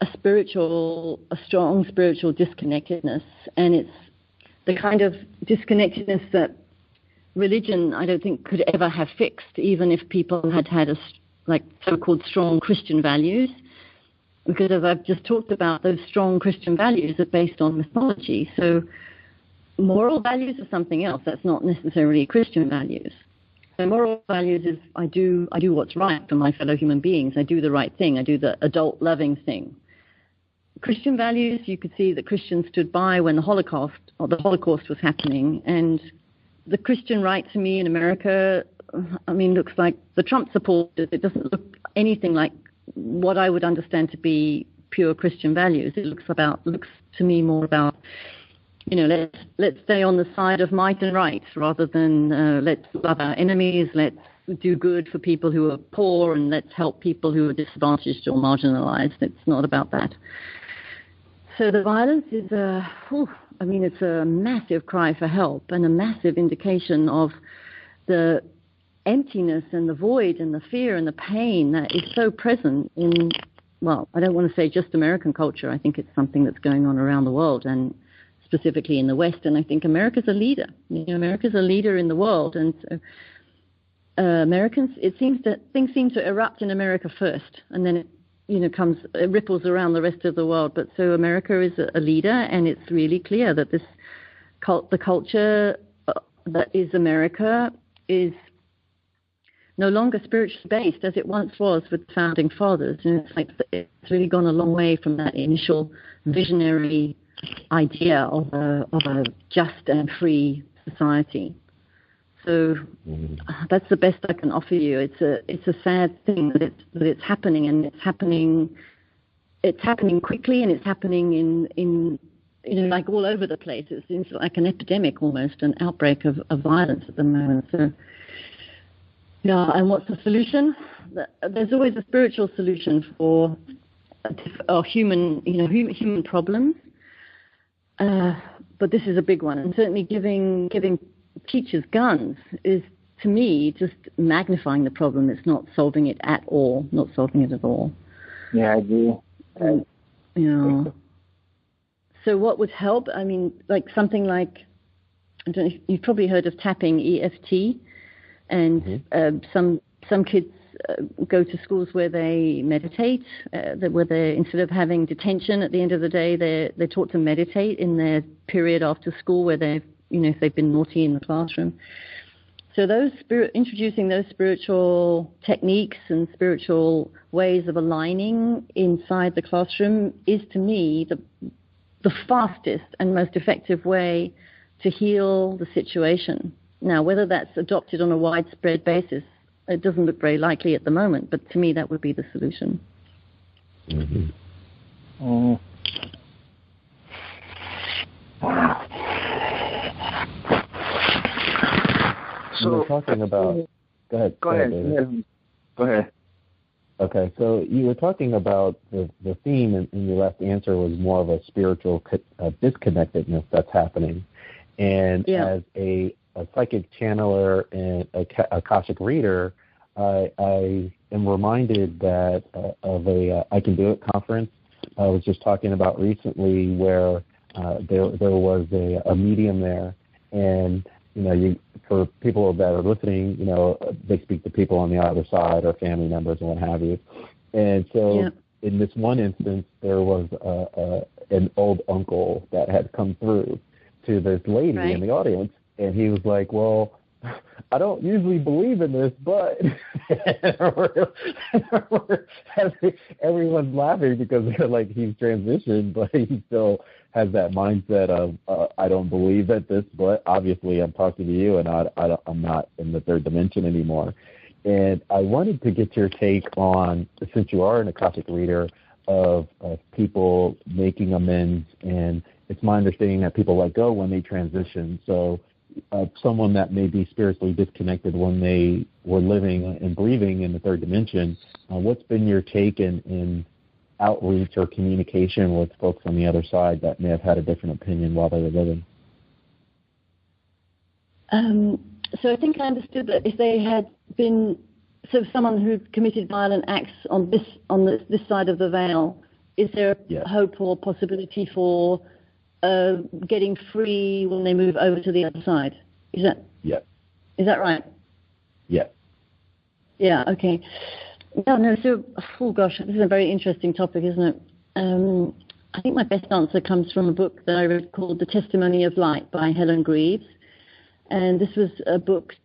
a strong spiritual disconnectedness, and it's the kind of disconnectedness that religion, I don't think, could ever have fixed, even if people had so-called strong Christian values, because as I've just talked about, those strong Christian values are based on mythology. So moral values are something else. That's not necessarily Christian values. So moral values is I do what's right for my fellow human beings. I do the right thing. I do the adult loving thing. Christian values, you could see that Christians stood by when the Holocaust was happening, and the Christian right to me in America, looks like the Trump supporters. It doesn't look anything like what I would understand to be pure Christian values. It looks to me more about, let's stay on the side of might and right, rather than let's love our enemies, let's do good for people who are poor, and let's help people who are disadvantaged or marginalized. It's not about that. So the violence is it's a massive cry for help, and a massive indication of the emptiness and the void and the fear and the pain that is so present in, I don't want to say just American culture. I think it's something that's going on around the world, and specifically in the West. And I think America's a leader. America's a leader in the world, and so Americans, it seems that things seem to erupt in America first, and then it ripples around the rest of the world. But so America is a leader, and it's really clear that the culture that is America is no longer spiritually based as it once was with the founding fathers. And it's really gone a long way from that initial visionary idea of a just and free society. So that's the best I can offer you. It's a sad thing that it's happening, and it's happening quickly, and it's happening in like all over the place. It seems like an epidemic, almost an outbreak of violence at the moment. So yeah, and what's the solution? There's always a spiritual solution for human problems. But this is a big one, and certainly giving teachers guns is, to me, just magnifying the problem. It's not solving it at all. Yeah, I agree. So what would help? Something like, I don't know, you've probably heard of tapping, EFT, and some kids go to schools where they meditate, where they, instead of having detention at the end of the day, they're taught to meditate in their period after school, where they've, if they've been naughty in the classroom. So introducing those spiritual techniques and spiritual ways of aligning inside the classroom is, to me, the fastest and most effective way to heal the situation. Now, whether that's adopted on a widespread basis, it doesn't look very likely at the moment, but to me that would be the solution. Mm-hmm. So we're talking about. Go ahead. Okay, so you were talking about the theme in your last answer was more of a spiritual disconnectedness that's happening, and as a psychic channeler and a Akashic reader, I am reminded that of a I Can Do It conference I was just talking about recently, where there was a medium there, and for people that are listening, they speak to people on the other side or family members and what have you. And so in this one instance, there was an old uncle that had come through to this lady in the audience, and he was like, well, I don't usually believe in this, but everyone's laughing because they're like, he's transitioned, but he still has that mindset of, I don't believe at this, but obviously I'm talking to you, and I'm not in the third dimension anymore. And I wanted to get your take on, since you are an Akashic reader, of people making amends, and it's my understanding that people let go when they transition. So someone that may be spiritually disconnected when they were living and breathing in the third dimension, what's been your take in outreach or communication with folks on the other side that may have had a different opinion while they were living? So I think I understood that if they had been someone who committed violent acts on this side of the veil, is there hope or possibility for getting free when they move over to the other side? Is that right? Yeah. Yeah. Okay. No. So, this is a very interesting topic, isn't it? I think my best answer comes from a book that I read called The Testimony of Light by Helen Greaves. And this was a book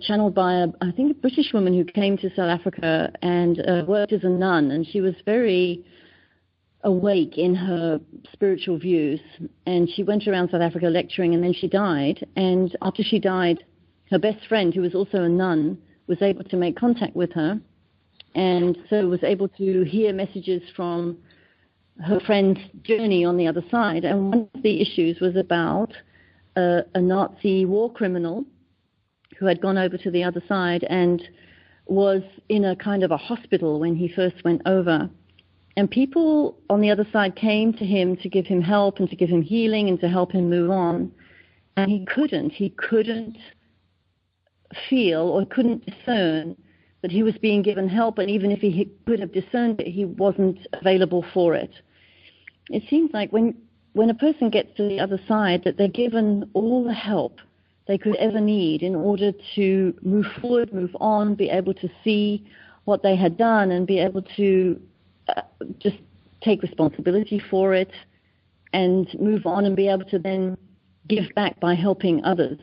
channeled by, I think, a British woman who came to South Africa and worked as a nun. And she was very awake in her spiritual views. And she went around South Africa lecturing, and then she died. And after she died, her best friend, who was also a nun, was able to make contact with her. And so was able to hear messages from her friend's journey on the other side. And one of the issues was about a Nazi war criminal who had gone over to the other side and was in a kind of a hospital when he first went over. And people on the other side came to him to give him help and to give him healing and to help him move on. And he couldn't feel or couldn't discern that he was being given help. And even if he could have discerned it, he wasn't available for it. It seems like when a person gets to the other side, that they're given all the help they could ever need in order to move forward, move on, be able to see what they had done and be able to just take responsibility for it and move on and be able to then give back by helping others.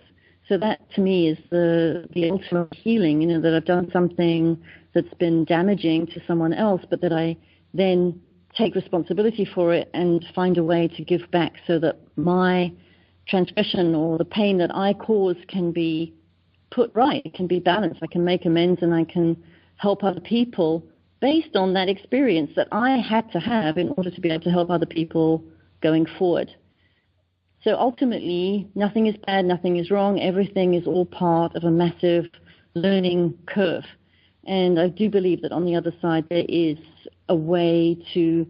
So that, to me, is the ultimate healing, that I've done something that's been damaging to someone else, but that I then take responsibility for it and find a way to give back so that my transgression or the pain that I cause can be put right, it can be balanced, I can make amends, and I can help other people based on that experience that I had to have in order to be able to help other people going forward. So ultimately, nothing is bad, nothing is wrong, everything is all part of a massive learning curve. And I do believe that on the other side there is a way to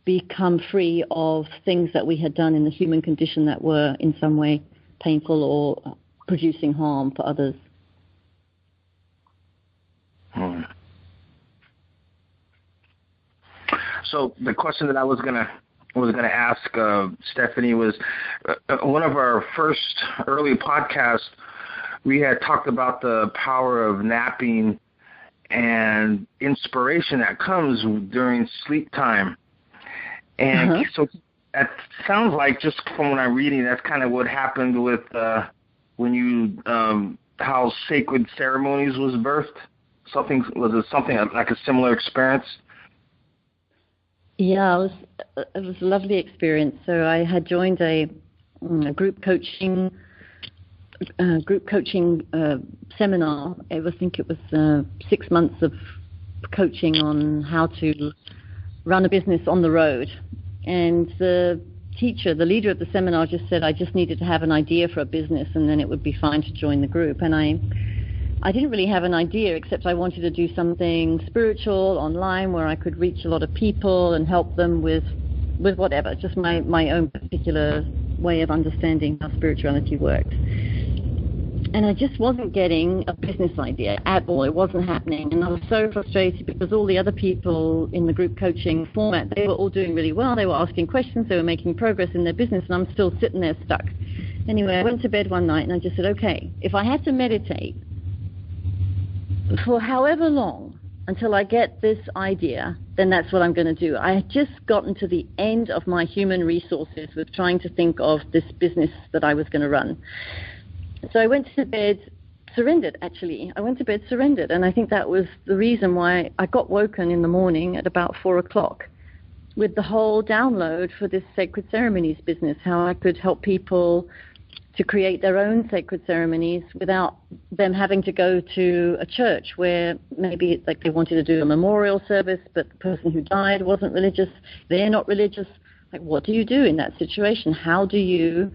become free of things that we had done in the human condition that were in some way painful or producing harm for others. So the question that I was gonna ask Stephanie was, one of our first early podcasts, we had talked about the power of napping and inspiration that comes during sleep time. And so that sounds like, just from what I'm reading, that's kind of what happened with when you how Sacred Ceremonies was birthed. Was it something like a similar experience? Yeah, it was a lovely experience. So I had joined a group coaching seminar. I think it was 6 months of coaching on how to run a business on the road. And the leader of the seminar, just said I just needed to have an idea for a business and then it would be fine to join the group. And I didn't really have an idea, except I wanted to do something spiritual online where I could reach a lot of people and help them with whatever, just my own particular way of understanding how spirituality works. And I just wasn't getting a business idea at all. It wasn't happening. And I was so frustrated because all the other people in the group coaching format, they were all doing really well. They were asking questions. They were making progress in their business. And I'm still sitting there stuck. Anyway, I went to bed one night and I just said, okay, if I had to meditate for however long until I get this idea, then that's what I'm going to do. I had just gotten to the end of my human resources with trying to think of this business that I was going to run. So I went to bed surrendered, actually. I went to bed surrendered, and I think that was the reason why I got woken in the morning at about 4 o'clock with the whole download for this sacred ceremonies business, how I could help people to create their own sacred ceremonies without them having to go to a church where maybe like they wanted to do a memorial service, but the person who died wasn't religious, they're not religious. Like, what do you do in that situation? How do you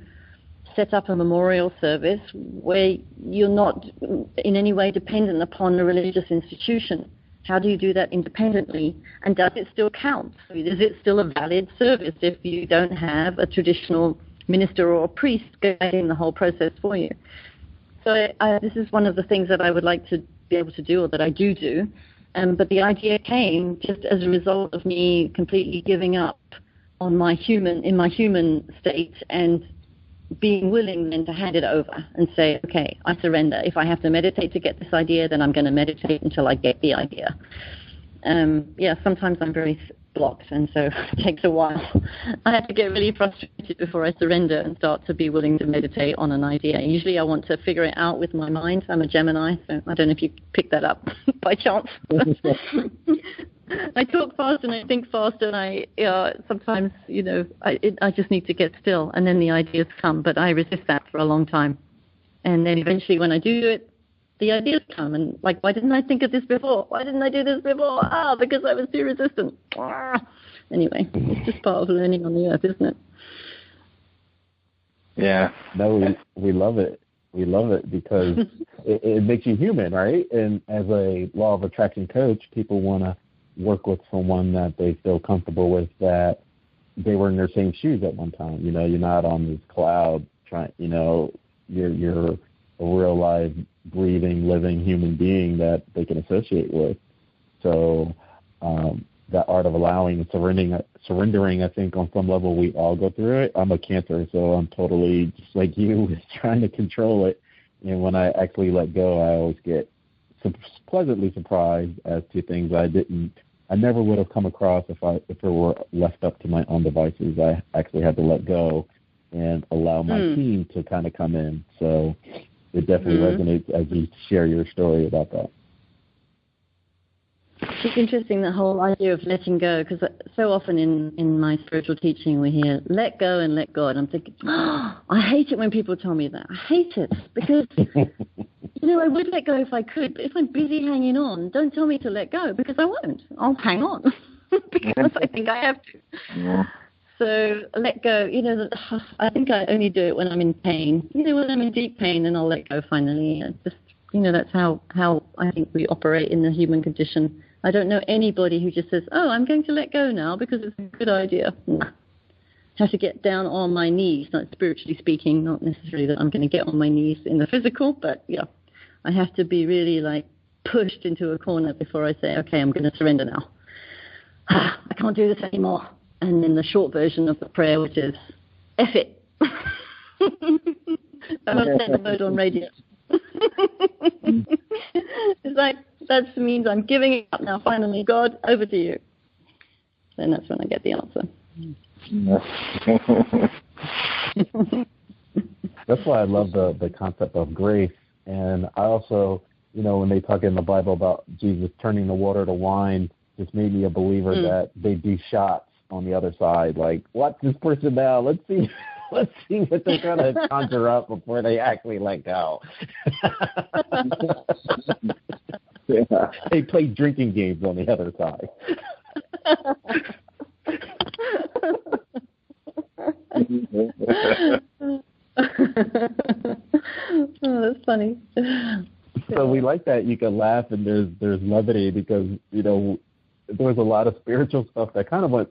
set up a memorial service where you're not in any way dependent upon a religious institution? How do you do that independently? And does it still count? Is it still a valid service if you don't have a traditional minister or a priest guiding the whole process for you? So this is one of the things that I would like to be able to do, or that I do. But the idea came just as a result of me completely giving up on my human state and being willing then to hand it over and say, okay, I surrender. If I have to meditate to get this idea, then I'm going to meditate until I get the idea. Sometimes I'm very blocked, and so it takes a while. I have to get really frustrated before I surrender and start to be willing to meditate on an idea. Usually I want to figure it out with my mind. I'm a Gemini, so I don't know if you picked that up by chance. I talk fast and I think fast, and I sometimes, I just need to get still, and then the ideas come, but I resist that for a long time. And then eventually when I do it, the ideas come, and like, why didn't I think of this before? Why didn't I do this before? Because I was too resistant. Anyway, it's just part of learning on the earth, isn't it? Yeah. No, we love it. We love it because it makes you human, right? And as a law of attraction coach, people want to work with someone that they feel comfortable with, that they were in their same shoes at one time. You're not on this cloud trying, you're a real live, breathing, living human being that they can associate with. So that art of allowing and surrendering, I think on some level we all go through it. I'm a Cancer, so I'm totally just like you, trying to control it. And when I actually let go, I always get pleasantly surprised as to things I never would have come across if it were left up to my own devices. I actually had to let go and allow my team to kind of come in. So it definitely resonates as you share your story about that. It's interesting, the whole idea of letting go, because so often in my spiritual teaching we hear, let go and let God. I'm thinking, I hate it when people tell me that. I hate it because, I would let go if I could, but if I'm busy hanging on, don't tell me to let go, because I won't. I'll hang on because I think I have to. Yeah. So let go, I think I only do it when I'm in pain. When I'm in deep pain, then I'll let go finally. Just, that's how I think we operate in the human condition. I don't know anybody who just says, I'm going to let go now because it's a good idea. Nah. I have to get down on my knees, not spiritually speaking, not necessarily that I'm going to get on my knees in the physical, but yeah, I have to be really like pushed into a corner before I say, okay, I'm going to surrender now. I can't do this anymore. And then the short version of the prayer, which is, F it. I don't say the word on radio. It's like, that means I'm giving it up now, finally. God, over to you. Then that's when I get the answer. That's why I love the concept of grace. And I also, when they talk in the Bible about Jesus turning the water to wine, just made me a believer that they do shots on the other side. Like, watch this person now. Let's see what they're trying to conjure up before they actually let go. Yeah. They play drinking games on the other side. Oh, that's funny. So we like that you can laugh and there's levity, because there's a lot of spiritual stuff that kind of went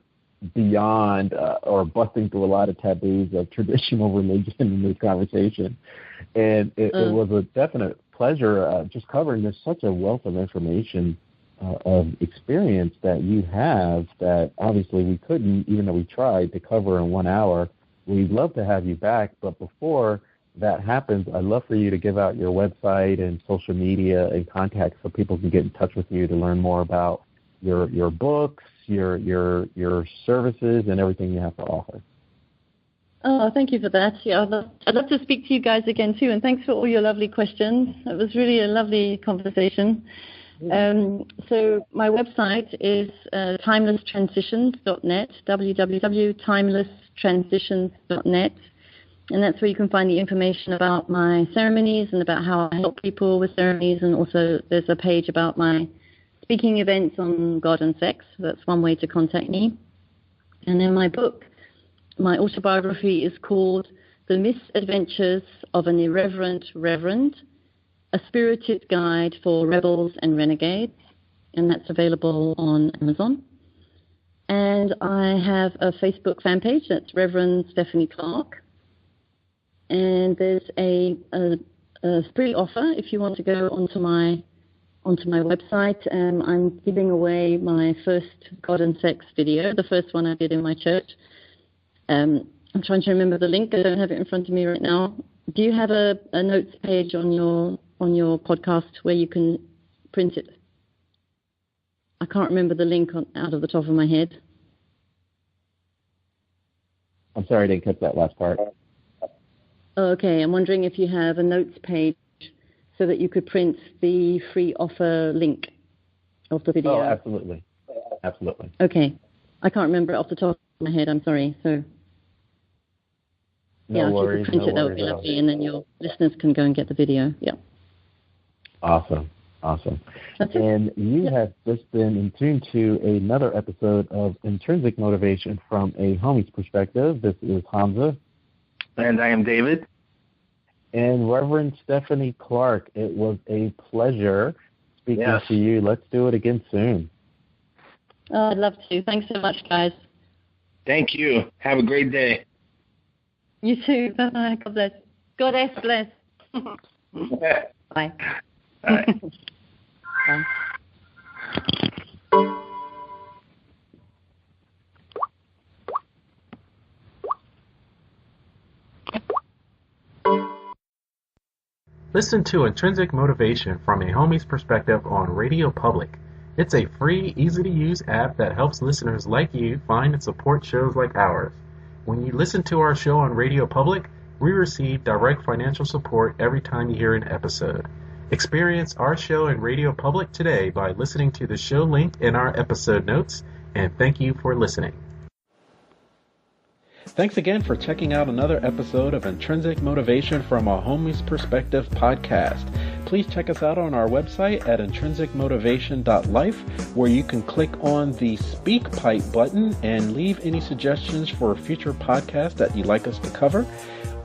beyond or busting through a lot of taboos of traditional religion in this conversation. And it was a definite pleasure just covering. There's such a wealth of information of experience that you have that obviously we couldn't, even though we tried, to cover in 1 hour. We'd love to have you back, but before that happens, I'd love for you to give out your website and social media and contacts so people can get in touch with you to learn more about your books, your services, and everything you have to offer. Oh, thank you for that. Yeah, I'd love to speak to you guys again too, and thanks for all your lovely questions. It was really a lovely conversation. So my website is timelesstransitions.net, www.timelesstransitions.net, and that's where you can find the information about my ceremonies and about how I help people with ceremonies, and also there's a page about my speaking events on God and Sex. So that's one way to contact me. And then my book, my autobiography, is called The Misadventures of an Irreverent Reverend, a Spirited Guide for Rebels and Renegades, and that's available on Amazon. And I have a Facebook fan page, that's Reverend Stephanie Clarke. And there's a free offer if you want to go onto my website. I'm giving away my first God and Sex video, the first one I did in my church. I'm trying to remember the link. I don't have it in front of me right now. Do you have a notes page on your podcast where you can print it? I can't remember the link out of the top of my head. I'm sorry I didn't catch that last part. Okay, I'm wondering if you have a notes page so that you could print the free offer link of the video. Oh, absolutely. Absolutely. Okay. I can't remember it off the top of my head. I'm sorry. So, no worries, if you could print it, that would be lovely, and then your listeners can go and get the video. Yeah. Awesome. And you have just been in tune to another episode of Intrinsic Motivation from a homie's perspective. This is Hamza. And I am David. And Reverend Stephanie Clarke, it was a pleasure speaking to you. Let's do it again soon. Oh, I'd love to. Thanks so much, guys. Thank you. Have a great day. You too. Bye-bye. God bless. Goddess bless. Bye. Bye. Bye. Listen to Intrinsic Motivation from a homie's perspective on RadioPublic. It's a free, easy-to-use app that helps listeners like you find and support shows like ours. When you listen to our show on RadioPublic, we receive direct financial support every time you hear an episode. Experience our show in RadioPublic today by listening to the show link in our episode notes, and thank you for listening. Thanks again for checking out another episode of Intrinsic Motivation from a Homie's Perspective podcast. Please check us out on our website at intrinsicmotivation.life, where you can click on the Speak Pipe button and leave any suggestions for future podcasts that you'd like us to cover.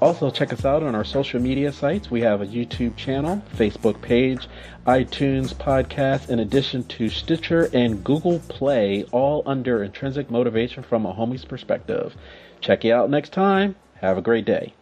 Also, check us out on our social media sites. We have a YouTube channel, Facebook page, iTunes podcast, in addition to Stitcher and Google Play, all under Intrinsic Motivation from a Homie's Perspective. Check you out next time. Have a great day.